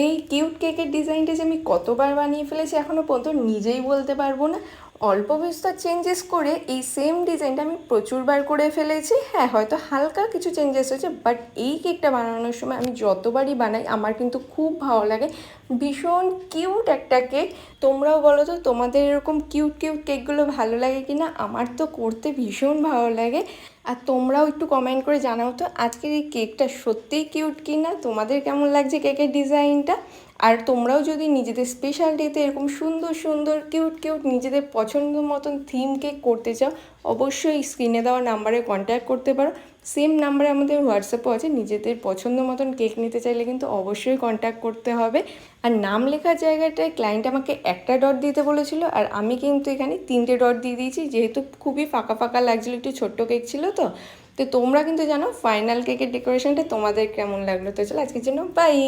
এই কিউট কেকের ডিজাইনটা যে আমি কতবার বানিয়ে ফেলেছি এখনও পর্যন্ত নিজেই বলতে পারবো না। অল্প বিস্তর চেঞ্জেস করে এই সেম ডিজাইনটা আমি প্রচুরবার করে ফেলেছি। হ্যাঁ, হয়তো হালকা কিছু চেঞ্জেস হয়েছে, বাট এই কেকটা বানানোর সময় আমি যতবারই বানাই আমার কিন্তু খুব ভালো লাগে। ভীষণ কিউট একটা কেক। তোমরাও বলো তো তোমাদের এরকম কিউট কিউট কেকগুলো ভালো লাগে কি না? আমার তো করতে ভীষণ ভালো লাগে। আর তোমরাও একটু কমেন্ট করে জানাও তো আজকের এই কেকটা সত্যিই কিউট কি না, তোমাদের কেমন লাগছে কেকের ডিজাইনটা। আর তোমরাও যদি নিজেদের স্পেশাল ডেতে এরকম সুন্দর সুন্দর কিউট কিউট নিজেদের পছন্দ মতন থিম কেক করতে চাও, অবশ্যই স্ক্রিনে দেওয়া নাম্বারে কন্ট্যাক্ট করতে পারো। সেম নাম্বারে আমাদের হোয়াটসঅ্যাপও আছে। নিজেদের পছন্দ মতন কেক নিতে চাইলে কিন্তু অবশ্যই কন্ট্যাক্ট করতে হবে। আর নাম লেখার জায়গাটায় ক্লায়েন্ট আমাকে একটা ডট দিতে বলেছিল, আর আমি কিন্তু এখানে 3টে ডট দিয়ে দিয়েছি, যেহেতু খুবই ফাঁকা ফাঁকা লাগছিলো, একটু ছোট্ট কেক ছিল তো। তো তোমরা কিন্তু জানো ফাইনাল কেকের ডেকোরেশনটা তোমাদের কেমন লাগলো। তো চলো আজকের জন্য বাই।